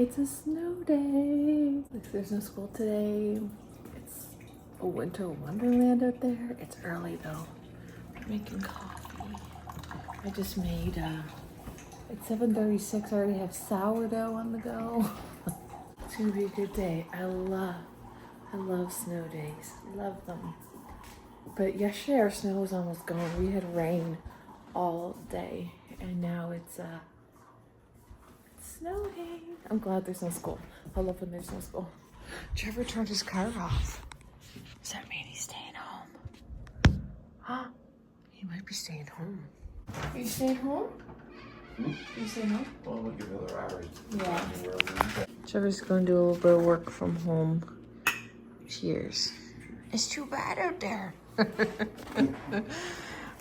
It's a snow day. There's no school today. It's a winter wonderland out there. It's early though. I'm making coffee. I just made, it's 7:36. I already have sourdough on the go. It's gonna be a good day. I love snow days. Love them. But yesterday our snow was almost gone. We had rain all day and now it's snowing. I'm glad there's no school. I love when there's no school. Trevor turned his car off. Does that mean he's staying home? Huh? He might be staying home. Are you staying home? Are you staying home? Well, we'll give you other hours. Yeah. Trevor's going to do a little bit of work from home. Cheers. It's too bad out there.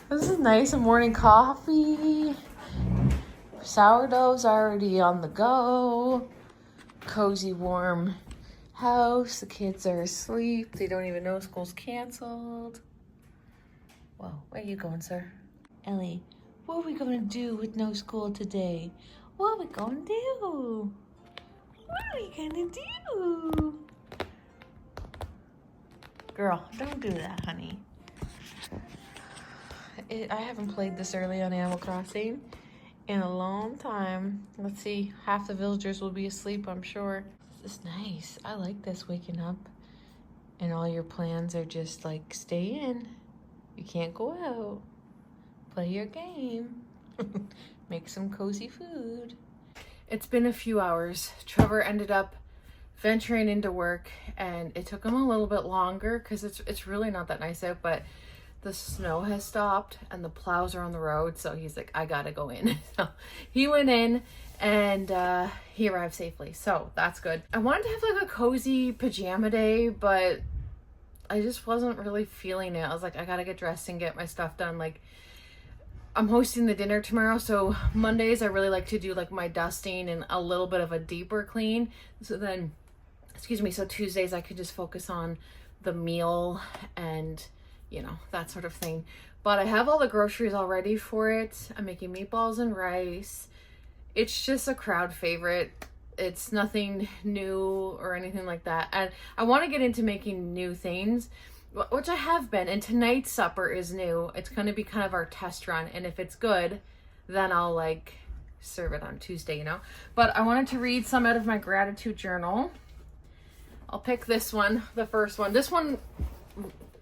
This is nice. A morning coffee. Sourdough's already on the go. Cozy, warm house. The kids are asleep. They don't even know school's canceled. Well, where are you going, sir? Ellie, what are we going to do with no school today? What are we going to do? What are we going to do? Girl, don't do that, honey. I haven't played this early on Animal Crossing in a long time. Let's see, half the villagers will be asleep, I'm sure. This is nice. I like this, waking up and all your plans are just like, stay in. You can't go out. Play your game. Make some cozy food. It's been a few hours. Trevor ended up venturing into work and it took him a little bit longer because it's really not that nice out, but the snow has stopped and the plows are on the road, so he's like, I gotta go in. So he went in and he arrived safely, so that's good. I wanted to have like a cozy pajama day, but I just wasn't really feeling it. I was like, I gotta get dressed and get my stuff done. Like, I'm hosting the dinner tomorrow, so Mondays I really like to do like my dusting and a little bit of a deeper clean. So then, so Tuesdays I could just focus on the meal and, you know, that sort of thing. But I have all the groceries all ready for it. I'm making meatballs and rice. It's just a crowd favorite. It's nothing new or anything like that. And I want to get into making new things, which I have been. And tonight's supper is new. It's going to be kind of our test run. And if it's good, then I'll like serve it on Tuesday, you know. But I wanted to read some out of my gratitude journal. I'll pick this one, the first one. This one,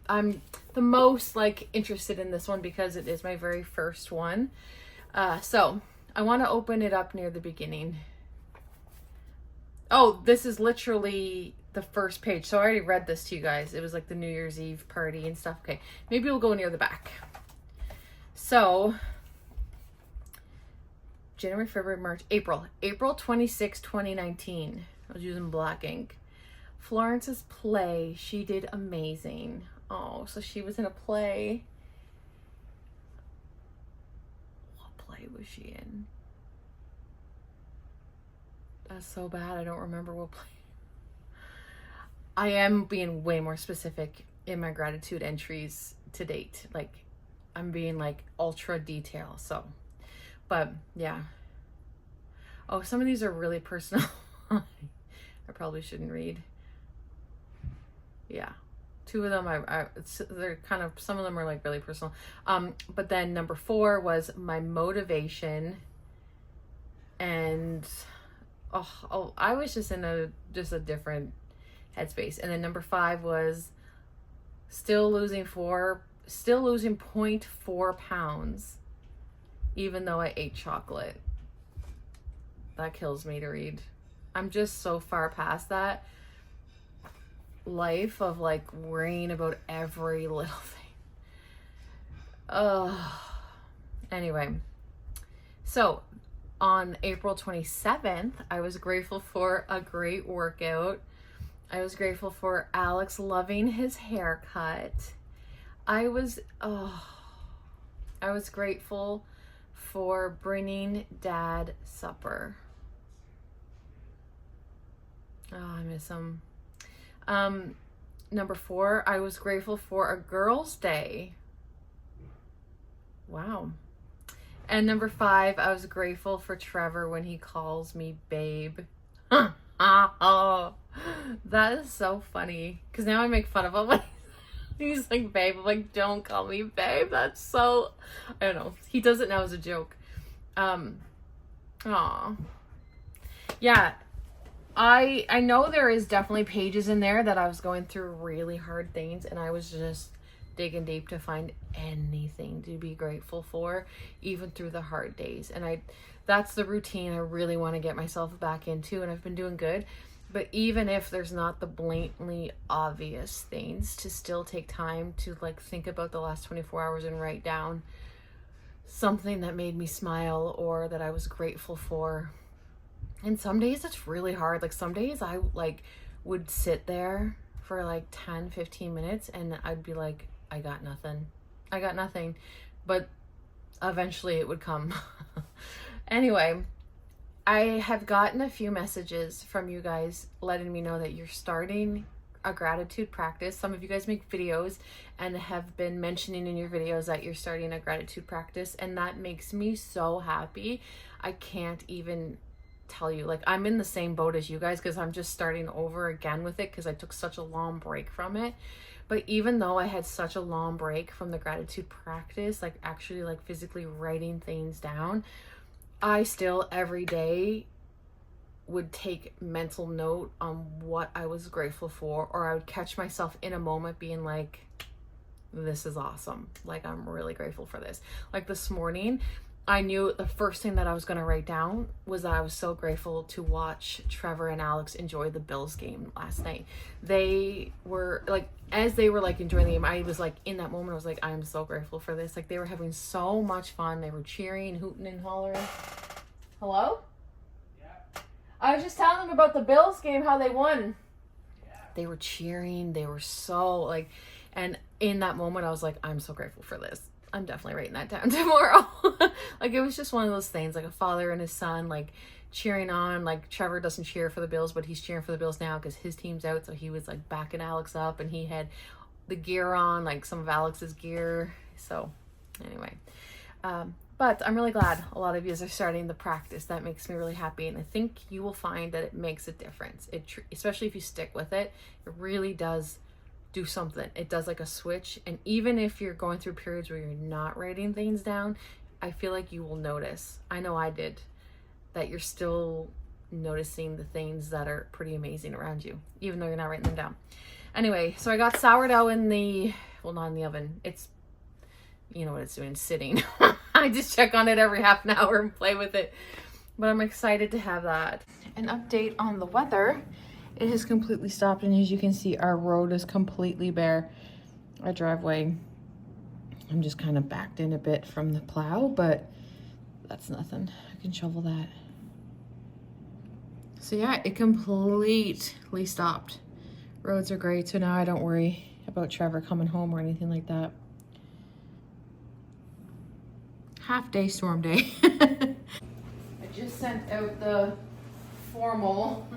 I'm the most like interested in this one because it is my very first one. So I want to open it up near the beginning. Oh, this is literally the first page. So I already read this to you guys. It was like the New Year's Eve party and stuff. Okay, maybe we'll go near the back. So January, February, March, April 26, 2019. I was using black ink. Florence's play. She did amazing. Oh, so she was in a play. What play was she in? That's so bad. I don't remember what play. I am being way more specific in my gratitude entries to date. Like, I'm being like ultra detail. So, but yeah. Oh, some of these are really personal. I probably shouldn't read. Yeah. Two of them, they're kind of, some of them are like really personal. But then number 4 was my motivation. And, I was just in a different headspace. And then number 5 was still losing 0.4 pounds, even though I ate chocolate. That kills me to read. I'm just so far past that life of like worrying about every little thing. Anyway, so on April 27th, I was grateful for a great workout. I was grateful for Alex loving his haircut. I was grateful for bringing Dad supper. Oh, I miss him. Number 4, I was grateful for a girls' day. Wow. And number 5, I was grateful for Trevor when he calls me babe. Oh, that is so funny. Because now I make fun of him when he's like, babe. I'm like, don't call me babe. That's so, I don't know. He does it now as a joke. Aw. Yeah. I know there is definitely pages in there that I was going through really hard things, and I was just digging deep to find anything to be grateful for, even through the hard days. And that's the routine I really want to get myself back into, and I've been doing good. But even if there's not the blatantly obvious things, to still take time to like think about the last 24 hours and write down something that made me smile or that I was grateful for. And some days it's really hard. Like some days I like would sit there for like 10, 15 minutes and I'd be like, I got nothing. But eventually it would come. Anyway, I have gotten a few messages from you guys letting me know that you're starting a gratitude practice. Some of you guys make videos and have been mentioning in your videos that you're starting a gratitude practice, and that makes me so happy. I can't even tell you. Like, I'm in the same boat as you guys because I'm just starting over again with it because I took such a long break from it. But even though I had such a long break from the gratitude practice, like actually like physically writing things down, I still every day would take mental note on what I was grateful for, or I would catch myself in a moment being like, this is awesome. Like, I'm really grateful for this. Like this morning, I knew the first thing that I was going to write down was that I was so grateful to watch Trevor and Alex enjoy the Bills game last night. They were like, as they were like enjoying the game, I was like, in that moment, I was like, I'm so grateful for this. Like, they were having so much fun. They were cheering, hooting and hollering. Hello? Yeah. I was just telling them about the Bills game, how they won. Yeah. They were cheering. They were so like, and in that moment, I was like, I'm so grateful for this. I'm definitely writing that down tomorrow. Like, it was just one of those things, like a father and his son, like cheering on. Like, Trevor doesn't cheer for the Bills, but he's cheering for the Bills now because his team's out. So he was like backing Alex up, and he had the gear on, like some of Alex's gear. So anyway, but I'm really glad a lot of you are starting the practice. That makes me really happy. And I think you will find that it makes a difference. Especially if you stick with it, it really does do something. It does like a switch. And even if you're going through periods where you're not writing things down, I feel like you will notice. I know I did, that you're still noticing the things that are pretty amazing around you, even though you're not writing them down. Anyway, so I got sourdough in the, well, not in the oven. It's, you know what it's doing, sitting. I just check on it every half an hour and play with it. But I'm excited to have that. An update on the weather. It has completely stopped, and as you can see, our road is completely bare. Our driveway, I'm just kind of backed in a bit from the plow, but that's nothing. I can shovel that. So yeah, it completely stopped. Roads are great, so now I don't worry about Trevor coming home or anything like that. Half day storm day. I just sent out the formal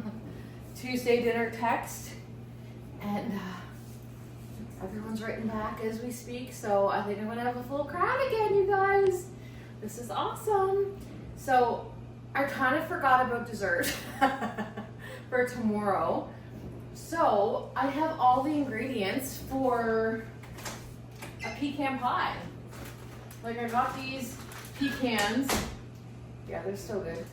Tuesday dinner text, and everyone's writing back as we speak, so I think I'm gonna have a full crowd again, you guys. This is awesome. So I kind of forgot about dessert for tomorrow. So I have all the ingredients for a pecan pie. Like, I got these pecans. Yeah, they're so good.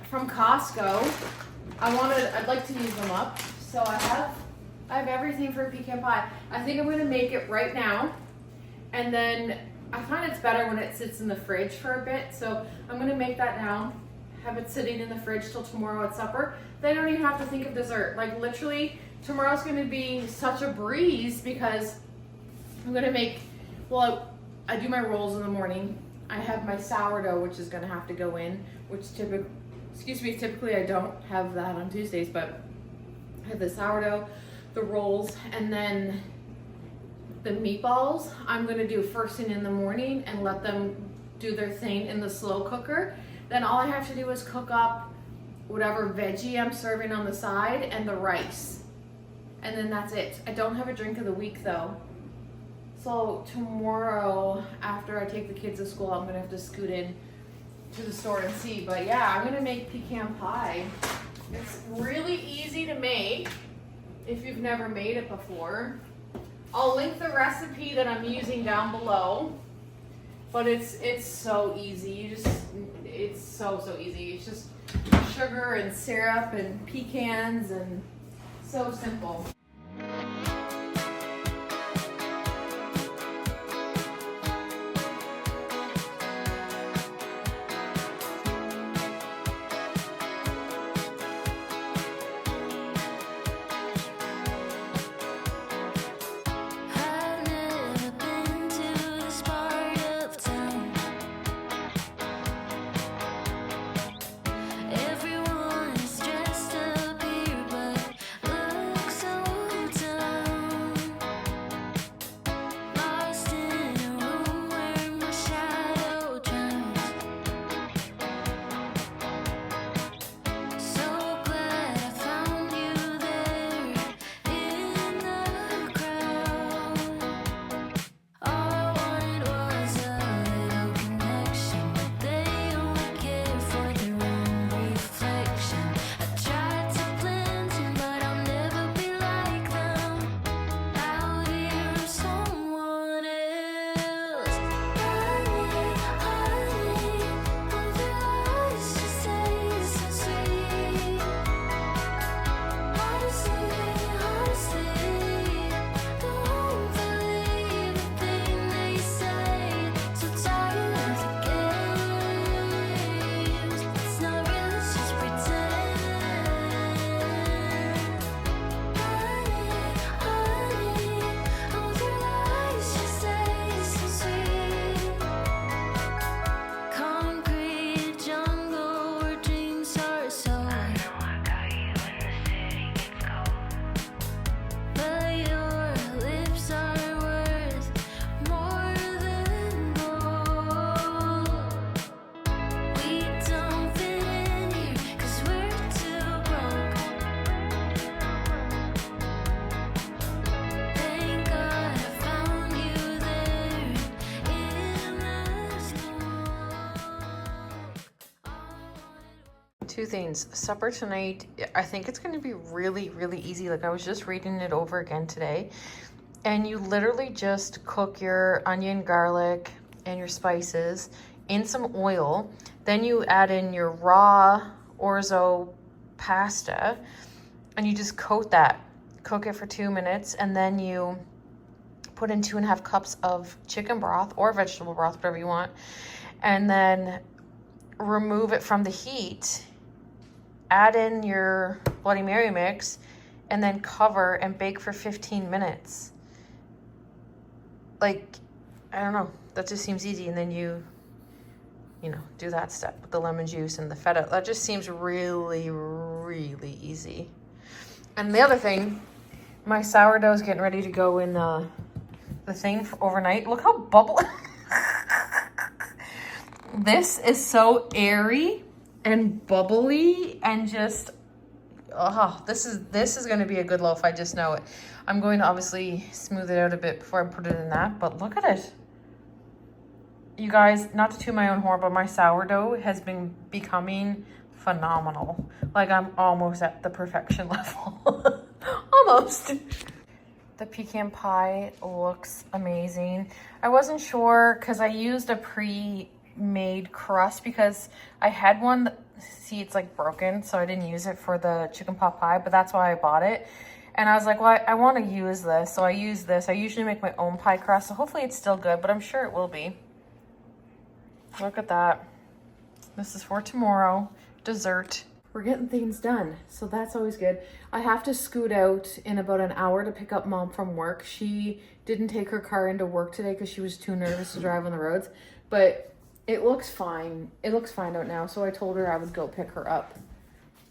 From Costco. I'd like to use them up. So I have everything for a pecan pie. I think I'm gonna make it right now. And then I find it's better when it sits in the fridge for a bit. So I'm gonna make that now, have it sitting in the fridge till tomorrow at supper. Then I don't even have to think of dessert. Like, literally, tomorrow's gonna be such a breeze because I'm gonna make, well, I do my rolls in the morning. I have my sourdough, which is gonna have to go in, which typically I don't have that on Tuesdays, but I have the sourdough, the rolls, and then the meatballs I'm gonna do first thing in the morning and let them do their thing in the slow cooker. Then all I have to do is cook up whatever veggie I'm serving on the side and the rice. And then that's it. I don't have a drink of the week though. So tomorrow, after I take the kids to school, I'm gonna have to scoot in to the store and see. But yeah, I'm gonna make pecan pie. It's really easy to make if you've never made it before. I'll link the recipe that I'm using down below. But it's so easy. It's so easy. It's just sugar and syrup and pecans and so simple. Two things. Supper tonight, I think it's going to be really, really easy. Like I was just reading it over again today. And you literally just cook your onion, garlic, and your spices in some oil. Then you add in your raw orzo pasta. And you just coat that. Cook it for 2 minutes. And then you put in 2.5 cups of chicken broth or vegetable broth, whatever you want. And then remove it from the heat. Add in your Bloody Mary mix and then cover and bake for 15 minutes. Like, I don't know. That just seems easy. And then you do that step with the lemon juice and the feta. That just seems really, really easy. And the other thing, my sourdough is getting ready to go in the thing for overnight. Look how bubbly. This is so airy and bubbly and just, this is going to be a good loaf. I just know it. I'm going to obviously smooth it out a bit before I put it in that, but look at it. You guys, not to toot my own horn, but my sourdough has been becoming phenomenal. Like I'm almost at the perfection level. Almost. The pecan pie looks amazing. I wasn't sure because I used a pre-made crust because I had one that, see, it's like broken, so I didn't use it for the chicken pot pie, but that's why I bought it. And I was like, well, I want to use this, so I use this. I usually make my own pie crust, so hopefully it's still good, but I'm sure it will be. Look at that. This is for tomorrow. Dessert. We're getting things done, so that's always good. I have to scoot out in about an hour to pick up Mom from work. She didn't take her car into work today because she was too nervous to drive on the roads, but it looks fine. It looks fine out now, so I told her I would go pick her up.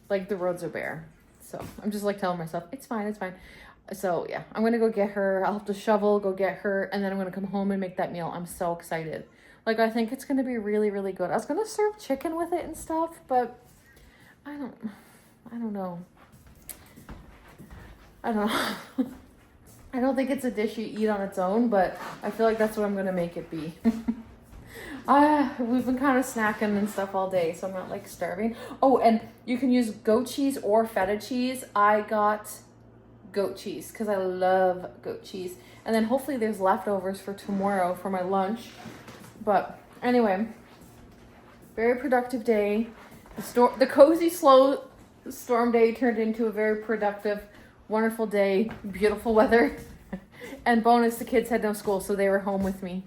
Like, the roads are bare. So I'm just like telling myself, it's fine, it's fine. So yeah, I'm gonna go get her. I'll have to shovel, go get her, and then I'm gonna come home and make that meal. I'm so excited. Like, I think it's gonna be really, really good. I was gonna serve chicken with it and stuff, but I don't know. I don't know. I don't think it's a dish you eat on its own, but I feel like that's what I'm gonna make it be. We've been kind of snacking and stuff all day, so I'm not like starving. Oh, and you can use goat cheese or feta cheese. I got goat cheese because I love goat cheese. And then hopefully there's leftovers for tomorrow for my lunch. But anyway, very productive day. The cozy, slow storm day turned into a very productive, wonderful day. Beautiful weather. And bonus, the kids had no school, so they were home with me.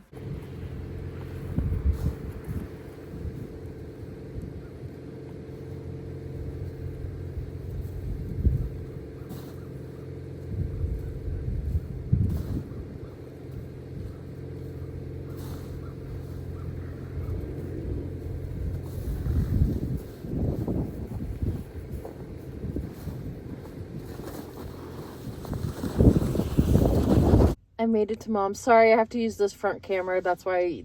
I made it to mom. Sorry, I have to use this front camera. That's why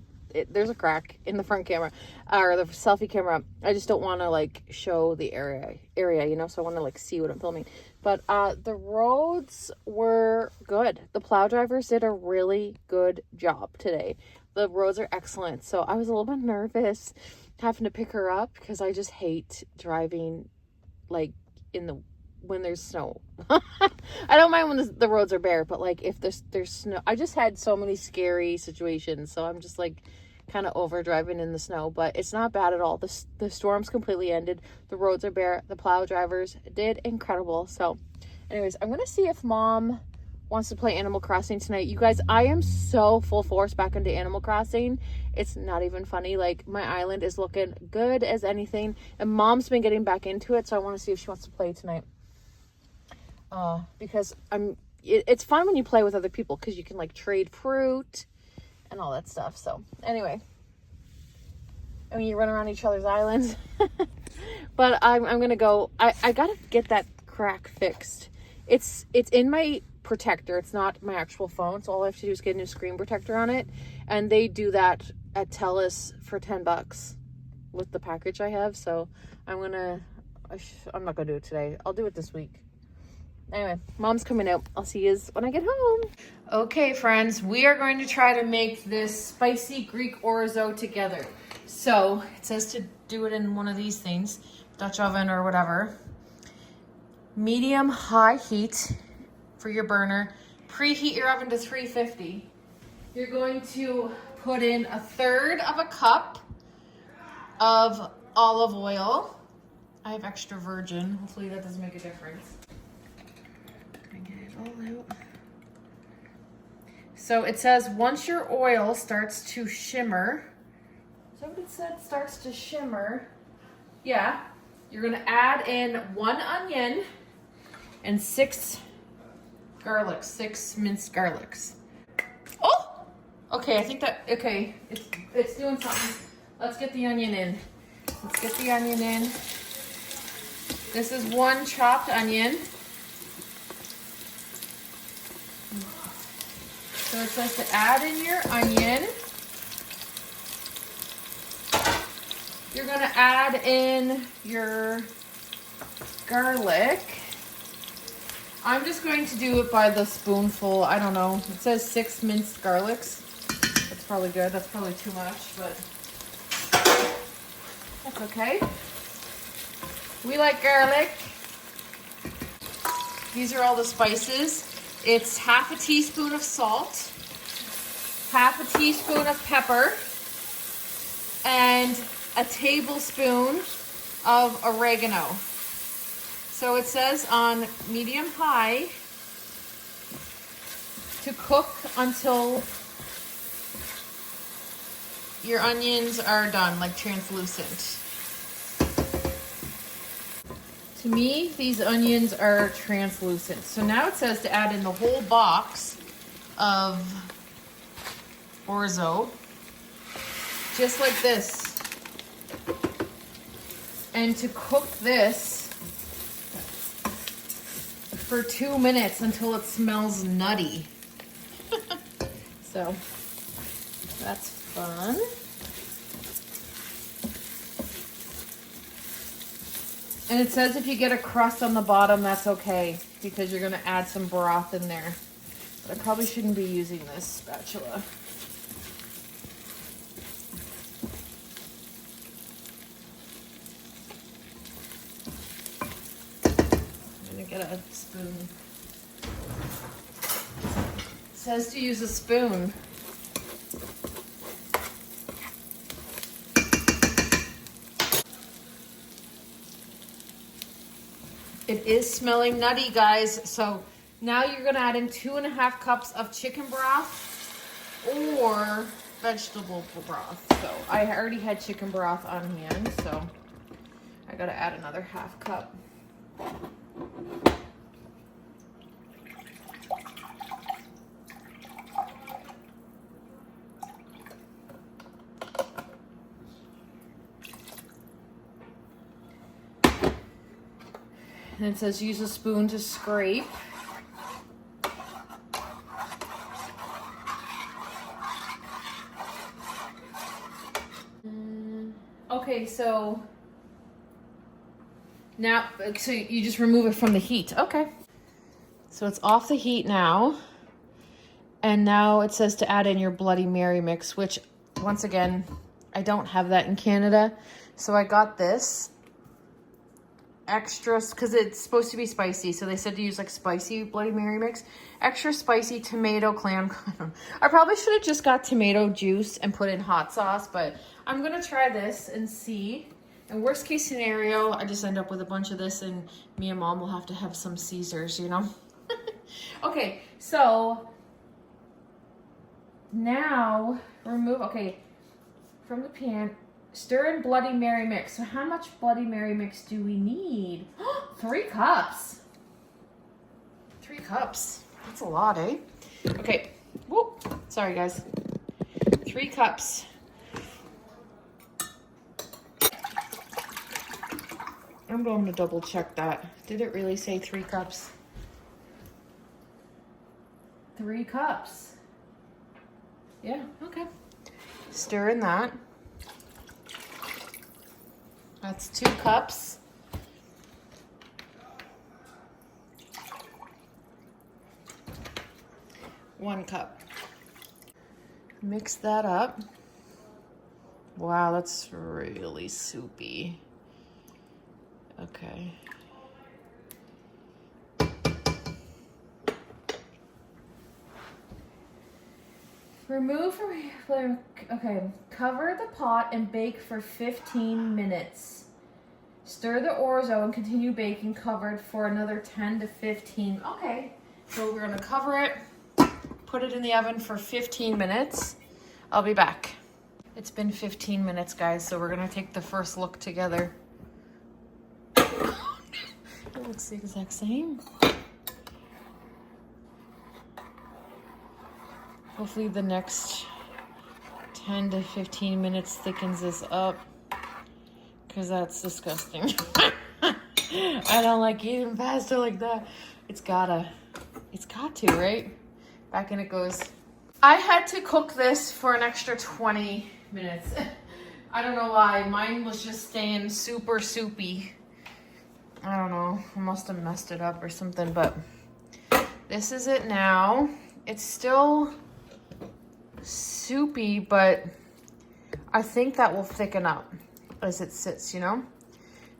there's a crack in the front camera or the selfie camera. I just don't want to like show the area, you know, so I want to like see what I'm filming. But the roads were good. The plow drivers did a really good job today. The roads are excellent. So I was a little bit nervous having to pick her up because I just hate driving like when there's snow. I don't mind when the roads are bare, but like if there's snow, I just had so many scary situations, so I'm just like kind of over driving in the snow. But it's not bad at all. The storm's completely ended. The roads are bare. The plow drivers did incredible. So anyways, I'm gonna see if mom wants to play Animal Crossing tonight. You guys, I am so full force back into Animal Crossing. It's not even funny. Like my island is looking good as anything, and mom's been getting back into it, so I want to see if she wants to play tonight. Because it's fun when you play with other people because you can like trade fruit and all that stuff. So anyway, I mean, you run around each other's islands. But I'm gonna go. I gotta get that crack fixed. It's in my protector. It's not my actual phone, so all I have to do is get a new screen protector on it, and they do that at TELUS for $10 with the package I have. So I'm not gonna do it today. I'll do it this week. Anyway, mom's coming out. I'll see you when I get home. Okay, friends, we are going to try to make this spicy Greek orzo together. So it says to do it in one of these things, Dutch oven or whatever. Medium high heat for your burner. Preheat your oven to 350. You're going to put in 1/3 of a cup of olive oil. I have extra virgin. Hopefully that doesn't make a difference. Out. So it says once your oil starts to shimmer, is that what it said? Starts to shimmer. Yeah, you're gonna add in 1 onion and 6 garlics, 6 minced garlics. Oh, okay. I think that okay. It's doing something. Let's get the onion in. Let's get the onion in. This is 1 chopped onion. So it says to add in your onion. You're going to add in your garlic. I'm just going to do it by the spoonful. I don't know. It says 6 minced garlics. That's probably good. That's probably too much, but that's okay. We like garlic. These are all the spices. It's 1/2 teaspoon of salt, 1/2 teaspoon of pepper, and a tablespoon of oregano. So it says on medium high to cook until your onions are done, like translucent. To me, these onions are translucent. So now it says to add in the whole box of orzo, just like this. And to cook this for 2 minutes until it smells nutty. So that's fun. And it says if you get a crust on the bottom, that's okay, because you're going to add some broth in there. But I probably shouldn't be using this spatula. a spoon. It says to use a spoon. It is smelling nutty, guys. So now you're gonna add in 2.5 cups of chicken broth or vegetable broth. So I already had chicken broth on hand, so I gotta add another 1/2 cup. And it says use a spoon to scrape. Okay, so now, so you just remove it from the heat. Okay. So it's off the heat now. And now it says to add in your Bloody Mary mix, which once again, I don't have that in Canada. So I got this extra, because it's supposed to be spicy. So they said to use like spicy Bloody Mary mix, extra spicy tomato clam. I probably should have just got tomato juice and put in hot sauce, but I'm going to try this and see. And worst case scenario, I just end up with a bunch of this and me and mom will have to have some Caesars, you know? Okay, so now remove, okay, from the pan, stir in Bloody Mary mix. So how much Bloody Mary mix do we need? 3 cups. 3 cups. That's a lot, eh? Okay. Whoop. Sorry, guys. 3 cups. I'm going to double check that. Did it really say 3 cups? 3 cups. Yeah, okay. Stir in that. That's 2 cups. One cup. Mix that up. Wow, that's really soupy. Okay. Remove from, okay, cover the pot and bake for 15 minutes. Stir the orzo and continue baking covered for another 10 to 15. Okay, so we're gonna cover it, put it in the oven for 15 minutes. I'll be back. It's been 15 minutes, guys, so we're gonna take the first look together. It looks the exact same. Hopefully the next 10 to 15 minutes thickens this up, because that's disgusting. I don't like eating pasta like that. It's got to, right? Back in it goes. I had to cook this for an extra 20 minutes. I don't know why. Mine was just staying super soupy. I don't know. I must have messed it up or something, but this is it now. It's still soupy, but I think that will thicken up as it sits, you know?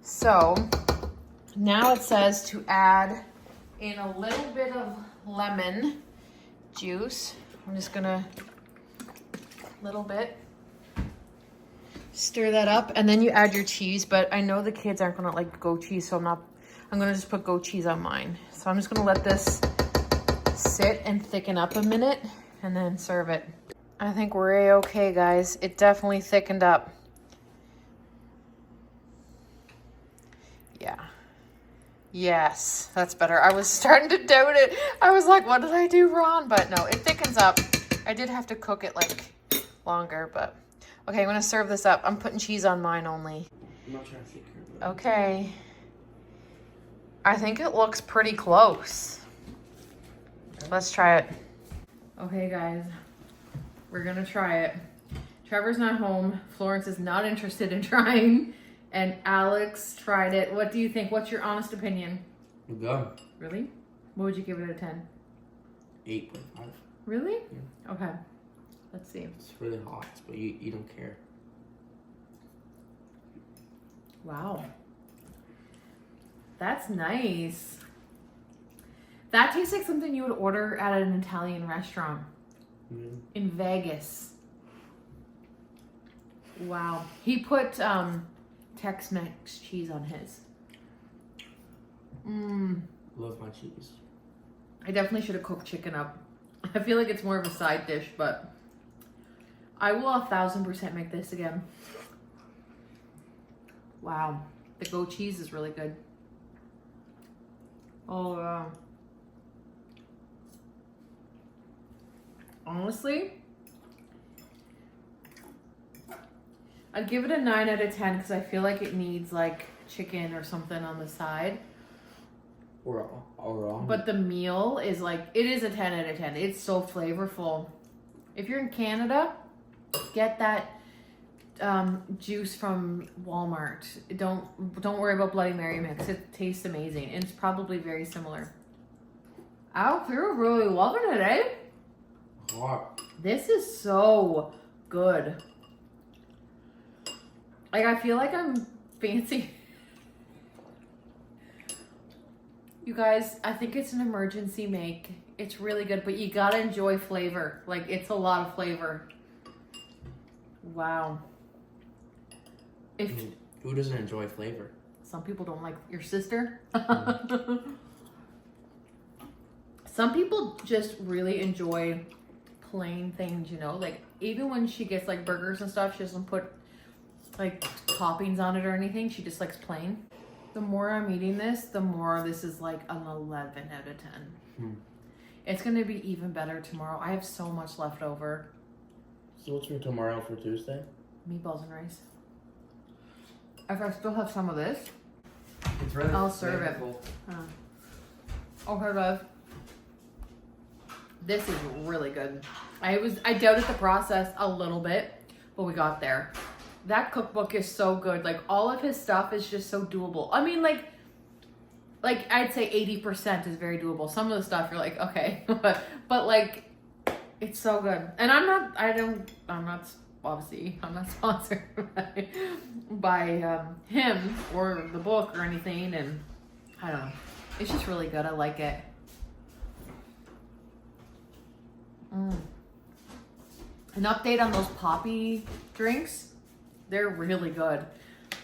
So now it says to add in a little bit of lemon juice. I'm just gonna, little bit. Stir that up, and then you add your cheese, but I know the kids aren't gonna like goat cheese, so I'm gonna just put goat cheese on mine. So I'm just gonna let this sit and thicken up a minute and then serve it. I think we're A-okay, guys. It definitely thickened up. Yeah. Yes, that's better. I was starting to doubt it. I was like, what did I do wrong? But no, it thickens up. I did have to cook it like longer, but okay, I'm gonna serve this up. I'm putting cheese on mine only. I'm not trying to think here. Okay. I think it looks pretty close. Let's try it. Okay, guys, we're gonna try it. Trevor's not home. Florence is not interested in trying. And Alex tried it. What do you think? What's your honest opinion? Good. Really? What would you give it out of 10? 8.5. Really? Yeah. Okay. Let's see. It's really hot, but you don't care. Wow. That's nice. That tastes like something you would order at an Italian restaurant in Vegas. Wow. He put Tex-Mex cheese on his. Love my cheese. I definitely should have cooked chicken up. I feel like it's more of a side dish, but I will 1000% make this again. Wow. The goat cheese is really good. Oh, wow. Honestly, I'd give it a 9 out of 10 because I feel like it needs like chicken or something on the side. Or But the meal is like, it is a 10 out of 10. It's so flavorful. If you're in Canada, get that juice from Walmart. Don't worry about Bloody Mary mix. It tastes amazing. And it's probably very similar. Ow, you're really loving it, eh? hot. This is so good. Like, I feel like I'm fancy. You guys, I think it's an emergency make. It's really good, but you gotta enjoy flavor. Like, it's a lot of flavor. Wow. Who doesn't enjoy flavor? Some people don't like your sister. Some people just really enjoy plain things, you know? Like, even when she gets, like, burgers and stuff, she doesn't put, like, toppings on it or anything. She just likes plain. The more I'm eating this, the more this is, like, an 11 out of 10. It's going to be even better tomorrow. I have so much left over. So what's for tomorrow for Tuesday? Meatballs and rice. If I still have some of this, It's really I'll serve it. Okay, guys. This is really good. I doubted the process a little bit, but we got there. That cookbook is so good. Like, all of his stuff is just so doable. I mean, like I'd say 80% is very doable. Some of the stuff you're like, okay, but like, it's so good. And I'm not sponsored by him or the book or anything. And I don't know. It's just really good. I like it. An update on those poppy drinks. They're really good.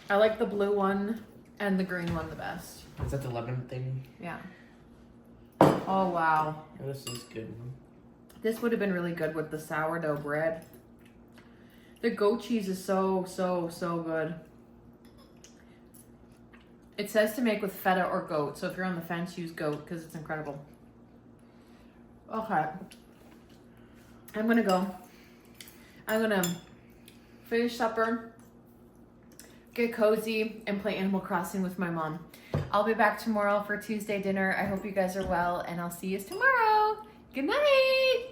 I like the blue one and the green one the best. Is that the lemon thing? Yeah. Oh, wow. Oh, this is good. This would have been really good with the sourdough bread. The goat cheese is so good. It says to make with feta or goat. So if you're on the fence, use goat because it's incredible. Okay. I'm going to go. I'm going to finish supper, get cozy, and play Animal Crossing with my mom. I'll be back tomorrow for Tuesday dinner. I hope you guys are well, and I'll see you tomorrow. Good night.